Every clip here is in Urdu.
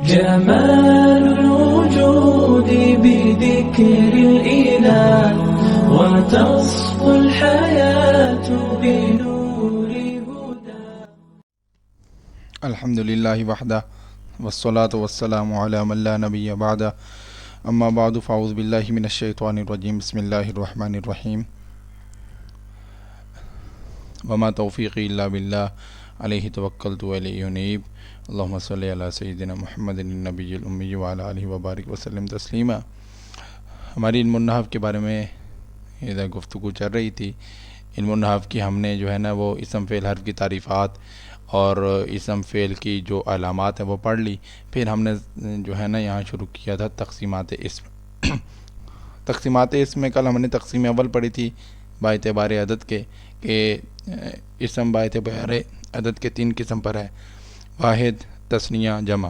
جمال الوجود بذكر الإله وتصفو الحياة بنور هدى. الحمد للہ وحدہ والصلاة والسلام علی من لا نبی بعدہ اما بعد فاعوذ باللہ من الشیطان الرجیم بسم اللہ الرحمن الرحیم وما توفیقی الا باللہ علیہ توکلت والیہ انیب اللہم صلی علی سیدنا محمد النبی الامی وعلی آلہ وبارک وسلم تسلیما. ہماری علم النحو کے بارے میں ادھر گفتگو چل رہی تھی. علم النحو کی ہم نے جو ہے نا وہ اسم فعل حرف کی تعریفات اور اسم فعل کی جو علامات ہیں وہ پڑھ لی. پھر ہم نے جو ہے نا یہاں شروع کیا تھا تقسیمات اسم. تقسیمات اسم میں کل ہم نے تقسیم اول پڑھی تھی باعتبار عدد کے کہ اسم باعتبار عدد کے 3 قسم پر ہے: واحد، تثنیہ، جمع.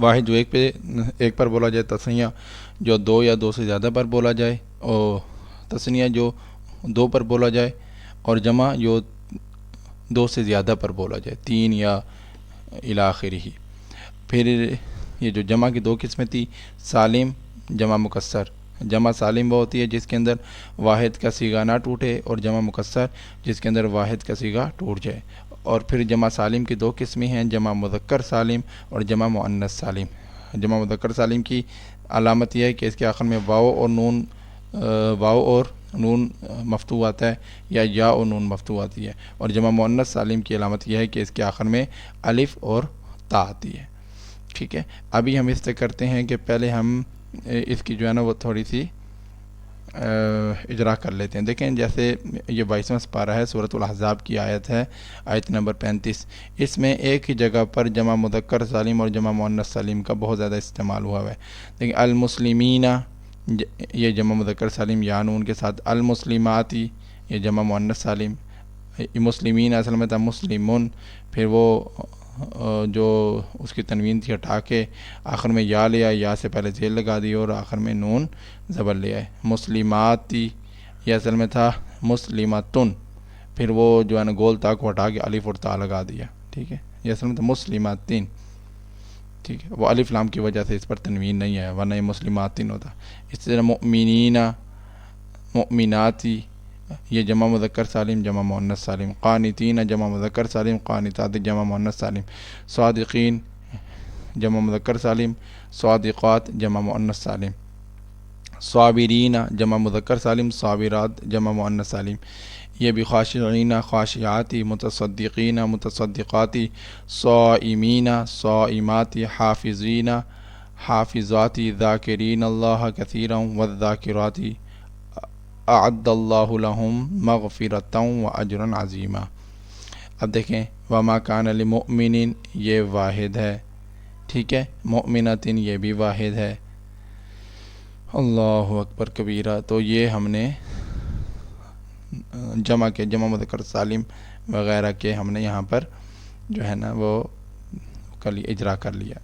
واحد جو ایک پر بولا جائے، تثنیہ جو 2 یا 2 سے زیادہ پر بولا جائے، اور تثنیہ جو 2 پر بولا جائے، اور جمع جو 2 سے زیادہ پر بولا جائے، 3 یا الی آخرہ. پھر یہ جو جمع کی 2 قسمیں تھی: سالم، جمع مکسر. جمع سالم وہ ہوتی ہے جس کے اندر واحد کا صیغہ نہ ٹوٹے، اور جمع مکسر جس کے اندر واحد کا صیغہ ٹوٹ جائے. اور پھر جمع سالم کی 2 قسمیں ہیں: جمع مذکر سالم اور جمع مؤنث سالم. جمع مذکر سالم کی علامت یہ ہے کہ اس کے آخر میں واو اور نون مفتوح آتا ہے، یا اور نون مفتوح آتی ہے. اور جمع مؤنث سالم کی علامت یہ ہے کہ اس کے آخر میں الف اور تا آتی ہے. ٹھیک ہے، ابھی ہم اس سے کرتے ہیں کہ پہلے ہم اس کی جو ہے نا وہ تھوڑی سی اجرا کر لیتے ہیں. دیکھیں، جیسے یہ 22واں سپارہ ہے، سورۃ الاحزاب کی آیت ہے، آیت نمبر 35. اس میں ایک ہی جگہ پر جمع مذکر سالم اور جمع مؤنث سالم کا بہت زیادہ استعمال ہوا ہے. دیکھیں، المسلمین یہ جمع مذکر سالم یا نون کے ساتھ، المسلماتی یہ جمع مؤنث سالم. مسلمین اصل میں تھا مسلمون، پھر وہ جو اس کی تنوین تھی ہٹا کے آخر میں یا لیا، یا سے پہلے ذیل لگا دی اور آخر میں نون زبر لیا ہے. مسلماتی یہ اصل میں تھا مسلماتن، پھر وہ جو ہے نا گول تا کو ہٹا کے الف اور تا لگا دیا. ٹھیک ہے، یہ اصل میں تھا مسلماتین. ٹھیک ہے، وہ الف لام کی وجہ سے اس پر تنوین نہیں ہے، ورنہ یہ مسلماتین ہوتا. اس طرح مؤمنین، مؤمناتی یہ جمع مذکر سالم جمع مؤنث سالم. قانتین جمع مذکر سالم، قانتات جمع مؤنث سالم. صادقین جمع مذکر سالم، صادقات جمع مؤنث سالم. صابرین جمع مذکر سالم، صابرات جمع مؤنث سالم. یہ بھی خاشعین خاشعاتی، متصدقین متصدقاتی، صائمین صائماتی، حافظین حافظاتی، ذاکرین اللہ کثیرا والذاکراتی، اعد اللہ لہم مغفرۃ و اجرا عظیما. اب دیکھیں، وما کان لمؤمن یہ واحد ہے. ٹھیک ہے، مؤمنۃ یہ بھی واحد ہے. اللہ اکبر کبیرہ. تو یہ ہم نے جمع کے جمع مذکر سالم وغیرہ کے ہم نے یہاں پر جو ہے نا وہ اجرا کر لیا.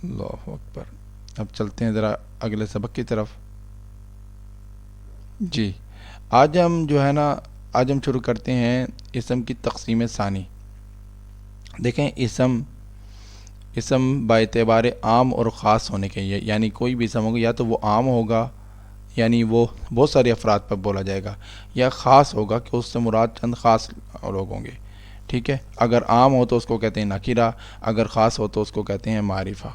اللہ اکبر. اب چلتے ہیں ذرا اگلے سبق کی طرف. جی، آج ہم شروع کرتے ہیں اسم کی تقسیم ثانی. دیکھیں، اسم باعتبار عام اور خاص ہونے کے، یعنی کوئی بھی اسم ہوگا یا تو وہ عام ہوگا یعنی وہ بہت سارے افراد پر بولا جائے گا، یا خاص ہوگا کہ اس سے مراد چند خاص لوگ ہوں گے. ٹھیک ہے، اگر عام ہو تو اس کو کہتے ہیں نکرہ، اگر خاص ہو تو اس کو کہتے ہیں معرفہ.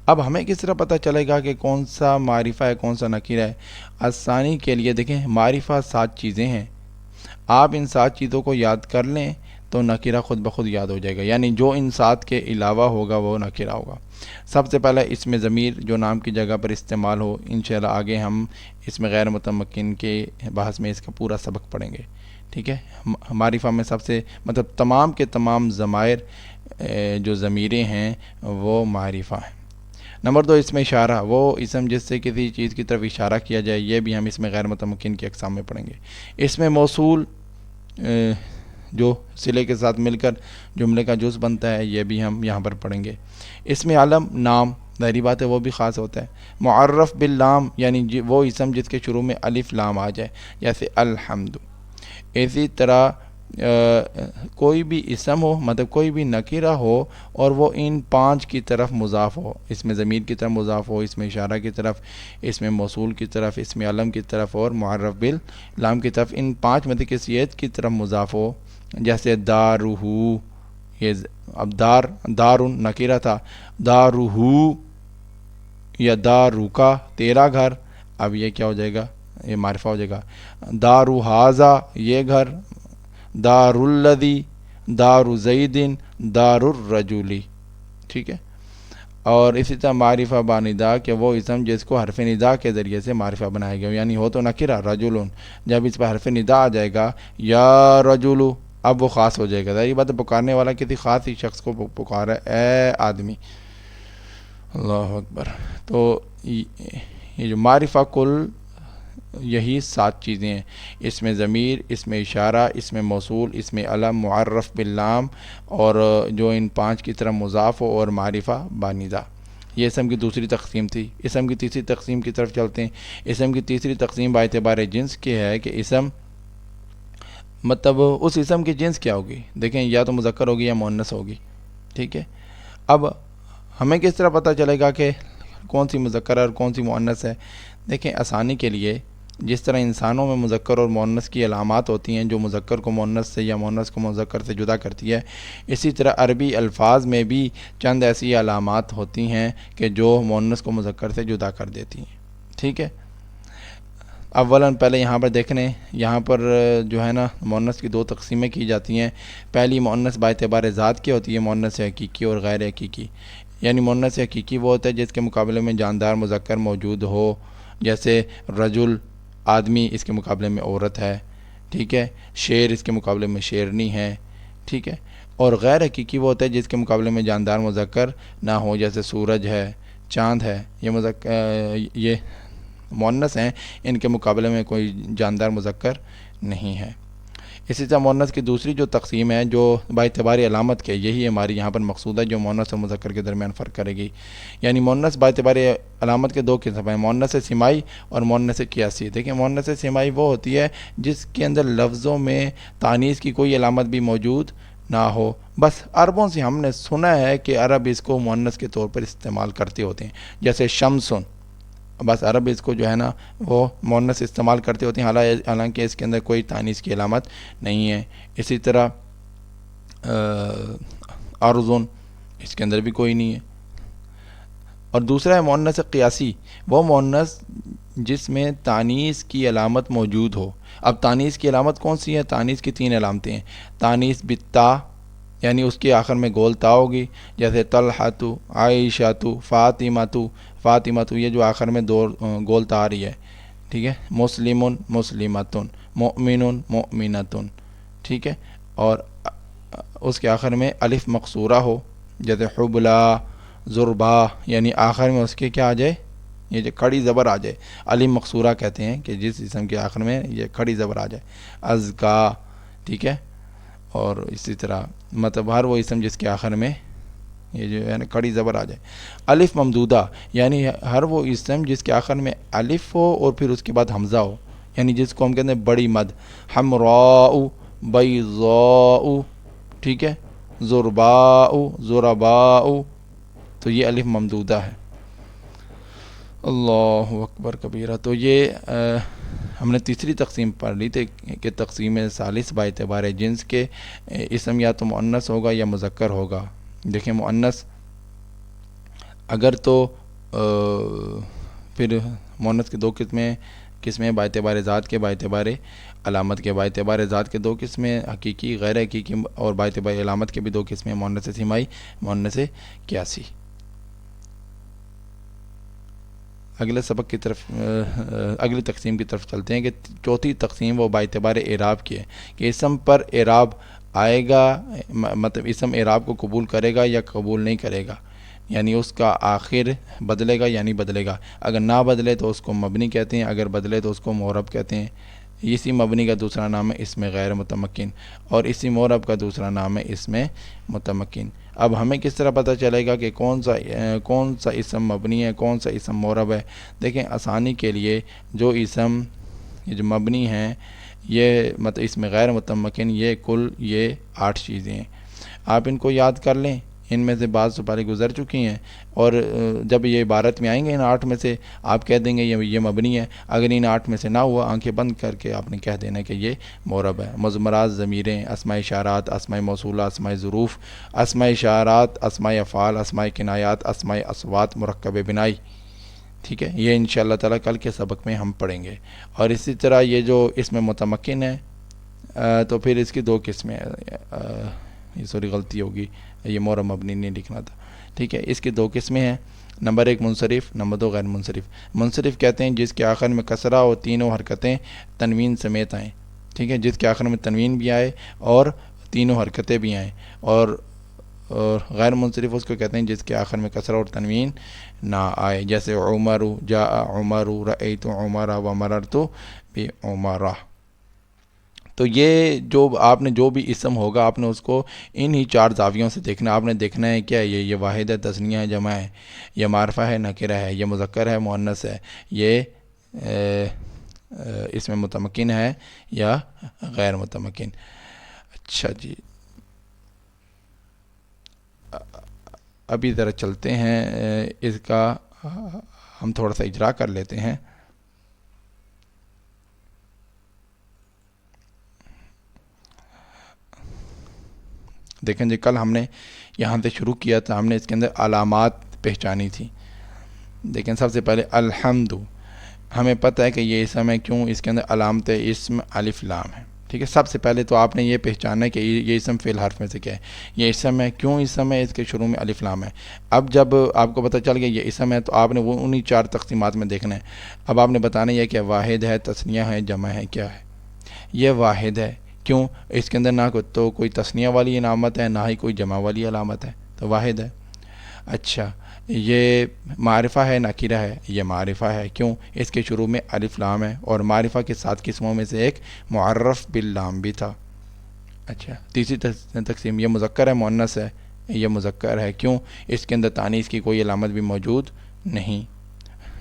اب ہمیں کس طرح پتہ چلے گا کہ کون سا معرفہ ہے کون سا نکرہ ہے؟ الثانی کے لیے دیکھیں، معرفہ 7 چیزیں ہیں. آپ ان 7 چیزوں کو یاد کر لیں تو نکرہ خود بخود یاد ہو جائے گا، یعنی جو ان 7 کے علاوہ ہوگا وہ نکرہ ہوگا. سب سے پہلے اسم ضمیر جو نام کی جگہ پر استعمال ہو. انشاءاللہ آگے ہم اسم غیر متمکن کے بحث میں اس کا پورا سبق پڑھیں گے. ٹھیک ہے، معرفہ میں سب سے تمام کے تمام ضمائر جو ضمیریں ہیں وہ معرفہ ہیں. نمبر 2، اسم اشارہ، وہ اسم جس سے کسی چیز کی طرف اشارہ کیا جائے. یہ بھی ہم اسم غیر متمکن کی اقسام میں پڑھیں گے. اسم موصول جو صلے کے ساتھ مل کر جملے کا جز بنتا ہے، یہ بھی ہم یہاں پر پڑھیں گے. اسم علم، نام، ظاہری بات ہے وہ بھی خاص ہوتا ہے. معرف باللام یعنی وہ اسم جس کے شروع میں الف لام آ جائے، جیسے الحمد. اسی طرح کوئی بھی اسم ہو، مطلب کوئی بھی نکرہ ہو اور وہ ان 5 کی طرف مضاف ہو، اس میں ضمیر کی طرف مضاف ہو، اس میں اشارہ کی طرف، اس میں موصول کی طرف، اس میں علم کی طرف اور معرف باللام کی طرف، ان 5 میں سے کسی ایک کی طرف مضاف ہو، جیسے دارہو، یہ اب دار نکرہ تھا، دارہو یا دارُکا تیرا گھر، اب یہ کیا ہو جائے گا، یہ معرفہ ہو جائے گا، دارُ ھذا یہ گھر، دار الذی، دار زیدن، دار الرجلی، ٹھیک ہے۔ اور اسی طرح معرفہ باندا کہ وہ اسم جس کو حرف ندا کے ذریعے سے معرفہ بنایا گیا، یعنی ہو تو نکرہ رجل، جب اس پر حرف ندا آ جائے گا یا رجل، اب وہ خاص ہو جائے گا، ظاہر بات ہے پکارنے والا کسی خاص ہی شخص کو پکارا ہے، اے آدمی، اللہ اکبر۔ تو یہ جو معرفہ کل یہی 7 چیزیں ہیں، اس میں ضمیر، اس میں اشارہ، اس میں موصول، اس میں علم معرف باللام، اور جو ان 5 کی طرف مضاف ہو، اور معرفہ باندا۔ یہ اسم کی دوسری تقسیم تھی۔ اسم کی تیسری تقسیم کی طرف چلتے ہیں۔ اسم کی تیسری تقسیم با اعتبار جنس کی ہے کہ اسم مطلب اس اسم کی جنس کیا ہوگی، دیکھیں یا تو مذکر ہوگی یا مؤنث ہوگی، ٹھیک ہے۔ اب ہمیں کس طرح پتہ چلے گا کہ کون سی مذکر اور کون سی مؤنث ہے؟ دیکھیں آسانی کے لیے جس طرح انسانوں میں مذکر اور مؤنث کی علامات ہوتی ہیں جو مذکر کو مؤنث سے یا مؤنث کو مذکر سے جدا کرتی ہے، اسی طرح عربی الفاظ میں بھی چند ایسی علامات ہوتی ہیں کہ جو مؤنث کو مذکر سے جدا کر دیتی ہیں، ٹھیک ہے۔ اولاً پہلے یہاں پر دیکھنے، یہاں پر جو ہے نا مؤنث کی 2 تقسیمیں کی جاتی ہیں۔ پہلی مؤنث با اعتبار ذات کی ہوتی ہے، مؤنث حقیقی اور غیر حقیقی۔ یعنی مؤنث حقیقی وہ ہوتا ہے جس کے مقابلے میں جاندار مذکر موجود ہو، جیسے رجل آدمی اس کے مقابلے میں عورت ہے، ٹھیک ہے، شیر اس کے مقابلے میں شیرنی ہے، ٹھیک ہے۔ اور غیر حقیقی وہ ہوتا ہے جس کے مقابلے میں جاندار مذکر نہ ہو، جیسے سورج ہے، چاند ہے، یہ مؤنث ہیں، ان کے مقابلے میں کوئی جاندار مذکر نہیں ہے۔ اسی طرح مؤنث کی دوسری جو تقسیم ہے جو با اعتبار علامت کے، یہی ہماری یہاں پر مقصود ہے جو مؤنث اور مذکر کے درمیان فرق کرے گی۔ یعنی مؤنث با اعتبار علامت کے 2 قسم ہیں، مؤنث سمائی اور مؤنث قیاسی۔ دیکھیں مؤنث سمائی وہ ہوتی ہے جس کے اندر لفظوں میں تانیث کی کوئی علامت بھی موجود نہ ہو، بس عربوں سے ہم نے سنا ہے کہ عرب اس کو مؤنث کے طور پر استعمال کرتے ہوتے ہیں، جیسے شمسن، بس عرب اس کو جو ہے نا وہ مؤنث استعمال کرتے ہوتے ہیں، حالانکہ اس کے اندر کوئی تانیث کی علامت نہیں ہے۔ اسی طرح ارضن، اس کے اندر بھی کوئی نہیں ہے۔ اور دوسرا ہے مؤنث قیاسی، وہ مؤنث جس میں تانیث کی علامت موجود ہو۔ اب تانیث کی علامت کون سی ہے؟ تانیث کی 3 علامتیں ہیں۔ تانیث بالتا، یعنی اس کے آخر میں گول تا ہوگی، جیسے طلحۃ، عائشۃ، فاطمۃ، فاطمۃ، یہ جو آخر میں 2 گول تا آ رہی ہے، ٹھیک ہے۔ مسلم، مسلمۃ، مؤمن، مؤمنۃ، ٹھیک ہے۔ اور اس کے آخر میں الف مقصورہ ہو، جیسے حبلا، ضربا، یعنی آخر میں اس کے کیا آ جائے، یہ جو کھڑی زبر آ جائے، الف مقصورہ کہتے ہیں کہ جس اسم کے آخر میں یہ کھڑی زبر آ جائے، ازکا، ٹھیک ہے۔ اور اسی طرح مطلب ہر وہ اسم جس کے آخر میں یہ جو ہے نا کھڑی زبر آ جائے۔ الف ممدودہ، یعنی ہر وہ اسم جس کے آخر میں الف ہو اور پھر اس کے بعد حمزہ ہو، یعنی جس کو ہم کہتے ہیں بڑی مد، حمراء، بیضاء، ٹھیک ہے، ضرباء، ضرباء، تو یہ الف ممدودہ ہے۔ اللہ اکبر کبیرہ۔ تو یہ ہم نے تیسری تقسیم پڑھ لی تھی کہ تقسیم ثالث با اعتبار جنس کے اسم یا تو مؤنث ہوگا یا مذکر ہوگا۔ دیکھیں مؤنث اگر تو پھر مؤنث کی 2 قسمیں با اعتبار ذات کے، با اعتبار علامت کے۔ با اعتبار ذات کے 2 قسمیں، حقیقی، غیر حقیقی، اور با اعتبار علامت کے بھی 2 قسمیں، مؤنث سمائی، مؤنث قیاسی۔ اگلے سبق کی طرف اگلی تقسیم کی طرف چلتے ہیں کہ چوتھی تقسیم وہ با اعتبار اعراب کی ہے کہ اسم پر اعراب آئے گا، مطلب اسم اعراب کو قبول کرے گا یا قبول نہیں کرے گا، یعنی اس کا آخر بدلے گا یا نہیں بدلے گا۔ اگر نہ بدلے تو اس کو مبنی کہتے ہیں، اگر بدلے تو اس کو معرب کہتے ہیں۔ اسی مبنی کا دوسرا نام ہے اسم غیر متمکن، اور اسی معرب کا دوسرا نام ہے اسم متمکن۔ اب ہمیں کس طرح پتہ چلے گا کہ کون سا اسم مبنی ہے، کون سا اسم معرب ہے؟ دیکھیں آسانی کے لیے جو اسم یہ جو مبنی ہیں یہ مطلب اس میں غیر متمکن، یہ کل یہ 8 چیزیں ہیں. آپ ان کو یاد کر لیں. ان میں سے بعض تو پہلے گزر چکی ہیں، اور جب یہ عبارت میں آئیں گے ان 8 میں سے آپ کہہ دیں گے یہ مبنی ہے. اگر ان 8 میں سے نہ ہوا، آنکھیں بند کر کے آپ نے کہہ دینا کہ یہ معرب ہے. مضمرات، ضمیریں، اسماء اشارات، اسماء موصولہ، اسماء ظروف، اسماء اشارات، اسماء افعال، اسماء کنایات، اسماء اصوات، مرکب بنائی. ٹھیک ہے، یہ انشاءاللہ تعالیٰ کل کے سبق میں ہم پڑھیں گے. اور اسی طرح یہ جو اس میں متمکن ہے تو پھر اس کی 2 قسمیں یہ سوری غلطی ہوگی، یہ معرب مبنی نہیں لکھنا تھا. ٹھیک ہے، اس کی 2 قسمیں ہیں. نمبر 1 منصرف، نمبر 2 غیر منصرف. منصرف کہتے ہیں جس کے آخر میں کسرہ اور تینوں حرکتیں تنوین سمیت آئیں. ٹھیک ہے، جس کے آخر میں تنوین بھی آئے اور تینوں حرکتیں بھی آئیں. اور غیر منصرف اس کو کہتے ہیں جس کے آخر میں کسرہ اور تنوین نہ آئے، جیسے عمر، جاء عمر، رأیت عمر ومررت بعمر. تو یہ جو آپ نے جو بھی اسم ہوگا آپ نے اس کو انہی 4 زاویوں سے دیکھنا. آپ نے دیکھنا ہے کیا یہ واحد ہے، تثنیہ ہے، جمع ہے، یہ معرفہ ہے، نکرہ ہے، یہ مذکر ہے، مؤنث ہے، یہ اس میں متمکن ہے یا غیر متمکن. اچھا جی، ابھی ذرا چلتے ہیں اس کا ہم تھوڑا سا اجرا کر لیتے ہیں. دیکھیں جی، کل ہم نے یہاں سے شروع کیا تھا، ہم نے اس کے اندر علامات پہچانی تھی. دیکھیں سب سے پہلے الحمد، ہمیں پتہ ہے کہ یہ اسم ہے، کیوں اس کے اندر علامت اسم الف لام ہے. ٹھیک ہے، سب سے پہلے تو آپ نے یہ پہچاننا ہے کہ یہ اسم فعل حرف میں سے کیا ہے. یہ اسم ہے، کیوں اسم ہے، اس کے شروع میں الف لام ہے. اب جب آپ کو پتہ چل گیا یہ اسم ہے تو آپ نے وہ انہی 4 تقسیمات میں دیکھنا ہے. اب آپ نے بتانا ہے کہ واحد ہے، تثنیہ ہے، جمع ہے، کیا ہے. یہ واحد ہے، کیوں اس کے اندر نہ تو کوئی تثنیہ والی علامت ہے، نہ ہی کوئی جمع والی علامت ہے، تو واحد ہے. اچھا، یہ معرفہ ہے، نکرہ ہے، یہ معرفہ ہے، کیوں اس کے شروع میں الف لام ہے، اور معرفہ کے 7 قسموں میں سے ایک معرف باللام بھی تھا. اچھا، تیسری تقسیم یہ مذکر ہے، مؤنث ہے، یہ مذکر ہے، کیوں اس کے اندر تانیث کی کوئی علامت بھی موجود نہیں.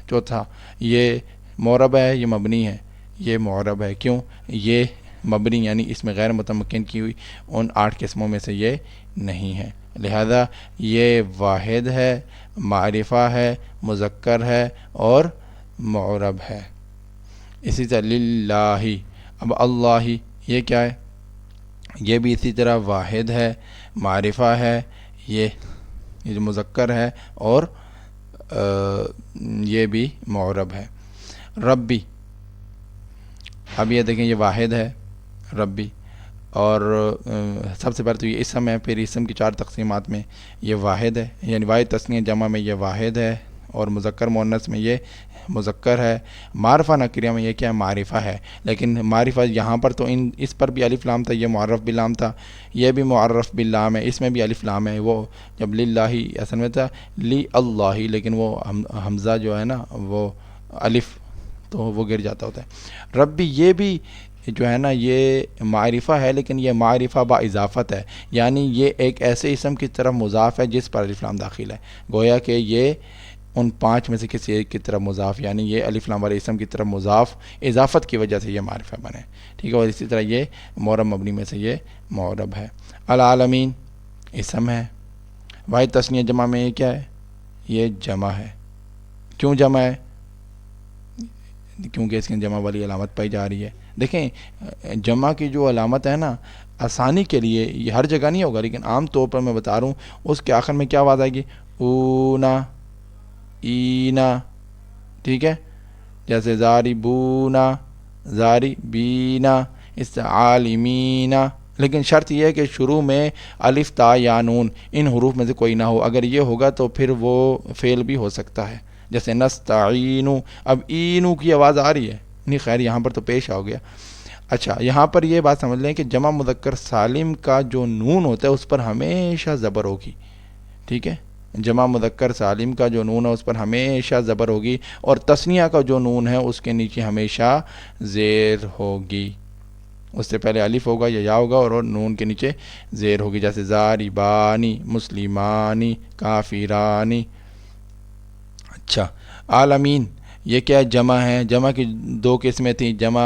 چوتھا، یہ معرب ہے، یہ مبنی ہے، یہ معرب ہے، کیوں یہ مبنی یعنی اس میں غیر متمکن کی ہوئی ان 8 قسموں میں سے یہ نہیں ہے، لہذا یہ واحد ہے، معرفہ ہے، مذکر ہے اور معرب ہے. اسی طرح للہ، اب اللہ یہ کیا ہے، یہ بھی اسی طرح واحد ہے، معرفہ ہے، یہ جو مذکر ہے اور یہ بھی معرب ہے. ربی، اب یہ دیکھیں یہ واحد ہے ربی، اور سب سے پہلے تو یہ اسم ہے، پھر اسم کی 4 تقسیمات میں یہ واحد ہے، یعنی واحد تثنیہ جمع میں یہ واحد ہے، اور مذکر مؤنث میں یہ مذکر ہے. معرفہ نکریہ میں یہ کیا ہے، معرفہ ہے، لیکن معرفہ یہاں پر تو اس پر بھی الف لام تھا، یہ معرف باللام تھا، یہ بھی معرف باللام ہے، اس میں بھی الف لام ہے. وہ جب للہ اصل میں تھا لی اللہ، لیکن وہ حمزہ جو ہے نا وہ الف تو وہ گر جاتا ہوتا ہے. ربی یہ بھی جو ہے نا یہ معرفہ ہے، لیکن یہ معرفہ با اضافت ہے، یعنی یہ ایک ایسے اسم کی طرف مضاف ہے جس پر الف لام داخل ہے، گویا کہ یہ ان 5 میں سے کسی ایک کی طرف مضاف، یعنی یہ الف لام والے اسم کی طرف مضاف اضافت کی وجہ سے یہ معرفہ بنے. ٹھیک ہے، اور اسی طرح یہ معرب مبنی میں سے یہ معرب ہے. العالمین اسم ہے، واحد تثنیہ جمع میں یہ کیا ہے، یہ جمع ہے. کیوں جمع ہے، کیونکہ اس کی جمع والی علامت پائی جا رہی ہے. دیکھیں جمع کی جو علامت ہے نا آسانی کے لیے یہ ہر جگہ نہیں ہوگا، لیکن عام طور پر میں بتا رہا ہوں اس کے آخر میں کیا آواز آئے گی، اونا، اینا. ٹھیک ہے، جیسے زاری بونا، زاری بینا، اس عالمینا. لیکن شرط یہ ہے کہ شروع میں الف تا یا نون ان حروف میں سے کوئی نہ ہو. اگر یہ ہوگا تو پھر وہ فعل بھی ہو سکتا ہے، جیسے نستعینو. اب اینو کی آواز آ رہی ہے نہیں، خیر یہاں پر تو پیش آ گیا. اچھا، یہاں پر یہ بات سمجھ لیں کہ جمع مذکر سالم کا جو نون ہوتا ہے اس پر ہمیشہ زبر ہوگی. ٹھیک ہے، جمع مذکر سالم کا جو نون ہے اس پر ہمیشہ زبر ہوگی، اور تثنیہ کا جو نون ہے اس کے نیچے ہمیشہ زیر ہوگی. اس سے پہلے الف ہوگا یا یا ہوگا، اور نون کے نیچے زیر ہوگی، جیسے زاربانی، مسلمانی، کافرانی. اچھا، عالمین یہ کیا ہے، جمع ہے. جمع کی 2 قسمیں تھیں، جمع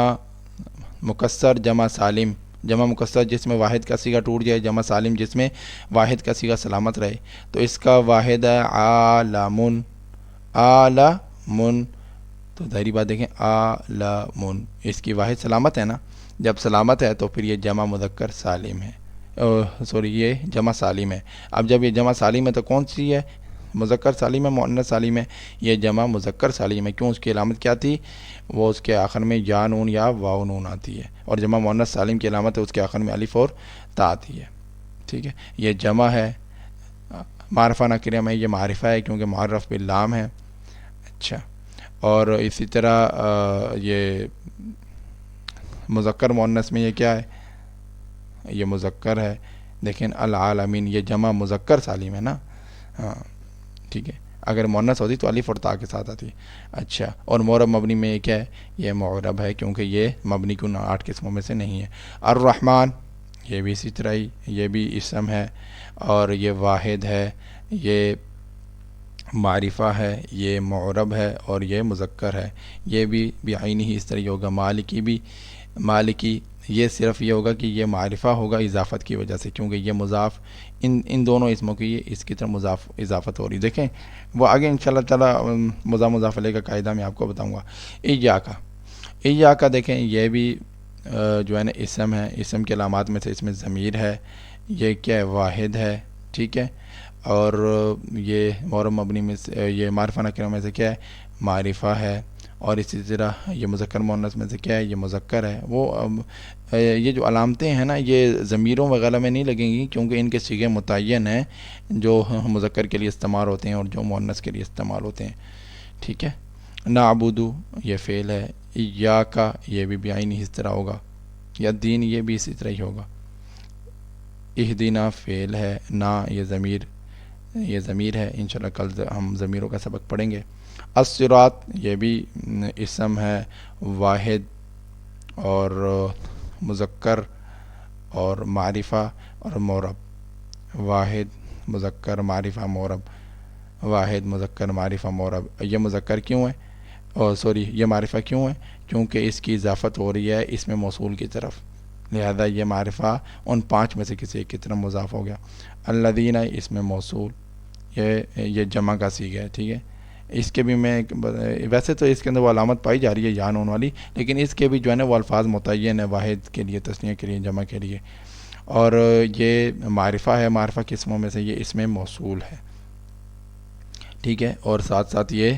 مکسر جمع سالم، جمع مکسر جس میں واحد کا صیغہ ٹوٹ جائے، جمع سالم جس میں واحد کا صیغہ سلامت رہے. تو اس کا واحد ہے عالمن، عالمن. تو ظاہری بات دیکھیں عالمن، اس کی واحد سلامت ہے نا، جب سلامت ہے تو پھر یہ جمع مذکر سالم ہے، یہ جمع سالم ہے. اب جب یہ جمع سالم ہے تو کون سی ہے؟ مذکر سالم ہے، مؤنث سالم ہے؟ یہ جمع مذکر سالم ہے. کیوں؟ اس کی علامت کیا تھی؟ وہ اس کے آخر میں یا نون یا واو نون آتی ہے، اور جمع مؤنث سالم کی علامت ہے اس کے آخر میں الف اور تا آتی ہے. ٹھیک ہے، یہ جمع ہے، معرفہ نکرہ میں یہ معرفہ ہے کیونکہ معرف باللام ہے. اچھا، اور اسی طرح یہ مذکر مؤنث میں یہ کیا ہے؟ یہ مذکر ہے. دیکھیں العالمین، یہ جمع مذکر سالم ہے نا. ہاں ٹھیک ہے، اگر مؤنث ہوتی تو الف اور تا کے ساتھ آتی. اچھا، اور معرب مبنی میں یہ کیا ہے؟ یہ معرب ہے کیونکہ یہ مبنی کیوں 8 قسموں میں سے نہیں ہے. الرحمن، یہ بھی اسی طرح ہی، یہ بھی اسم ہے اور یہ واحد ہے، یہ معرفہ ہے، یہ معرب ہے اور یہ مذکر ہے. یہ بھی بعینہ ہی اس طرح ہی ہوگا. مالکی بھی، مالکی یہ صرف یہ ہوگا کہ یہ معرفہ ہوگا اضافت کی وجہ سے، کیونکہ یہ مضاف، ان دونوں اسموں کی یہ اس کی طرف مضاف اضافت ہو رہی. دیکھیں وہ آگے انشاءاللہ تعالی مضاف علیہ کا قاعدہ میں آپ کو بتاؤں گا. ایاکا دیکھیں یہ بھی جو ہے نا اسم ہے، اسم کے علامات میں سے اس میں ضمیر ہے، یہ کیا ہے؟ واحد ہے. ٹھیک ہے، اور یہ معرب مبنی میں سے، یہ معرفہ نکرہ میں سے کیا ہے؟ معرفہ ہے. اور اسی طرح یہ مذکر مؤنث میں سے کیا ہے؟ یہ مذکر ہے. وہ یہ جو علامتیں ہیں نا یہ ضمیروں وغیرہ میں نہیں لگیں گی کیونکہ ان کے صیغے متعین ہیں جو مذکر کے لیے استعمال ہوتے ہیں اور جو مؤنث کے لیے استعمال ہوتے ہیں. ٹھیک ہے، نعبدو یہ فعل ہے، ایاکا یہ بھی بعین اس طرح ہوگا، یا دین یہ بھی اسی طرح ہی ہوگا. اہدینا فعل ہے، نا یہ ضمیر ہے. انشاءاللہ کل ہم ضمیروں کا سبق پڑھیں گے. الصراط یہ بھی اسم ہے، واحد اور مذکر اور معرفہ اور معرب. واحد مذکر معرفہ معرب، واحد مذکر معرفہ معرب. یہ مذکر کیوں ہے؟ یہ معرفہ کیوں ہے؟ کیونکہ اس کی اضافت ہو رہی ہے اس میں موصول کی طرف، لہذا یہ معرفہ ان 5 میں سے کسی ایک کی طرف مضاف ہو گیا. الذین اس میں موصول، یہ جمع کا صیغہ ہے. ٹھیک ہے، اس کے بھی میں ویسے تو اس کے اندر وہ علامت پائی جا رہی ہے یا نون والی، لیکن اس کے بھی جو ہے نا وہ الفاظ متعین ہے واحد کے لیے، تثنیہ کے لیے، جمع کے لیے. اور یہ معرفہ ہے، معرفہ کے اسموں میں سے یہ اس میں موصول ہے. ٹھیک ہے، اور ساتھ ساتھ یہ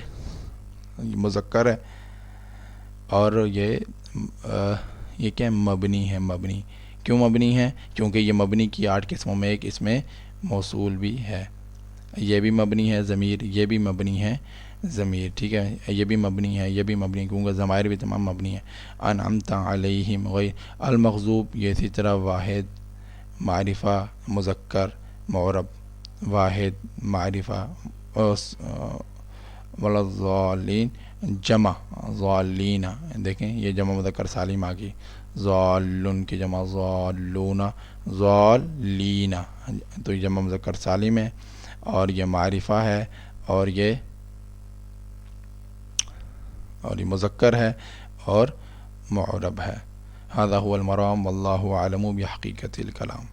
مذکر ہے، اور یہ کیا ہے؟ مبنی ہے. مبنی کیوں مبنی ہے؟ کیونکہ یہ مبنی کی 8 قسموں میں ایک اس میں موصول بھی ہے. یہ بھی مبنی ہے ضمیر، یہ بھی مبنی ہے ضمیر. ٹھیک ہے، یہ بھی مبنی ہے، یہ بھی مبنی، کیونکہ ضمائر بھی تمام مبنی ہیں. انعمت علیہم غیر المغضوب یہ اسی طرح واحد معرفہ مذکر معرب، واحد معرفہ والضالین جمع ضالین. دیکھیں یہ جمع مذکر سالم آ گئی، ضالن کی جمع ضالون، ضالین. تو یہ جمع مذکر سالم ہے اور یہ معرفہ ہے اور یہ مذکر ہے اور معرب ہے. هذا هو المرام والله أعلم بحقيقة الكلام.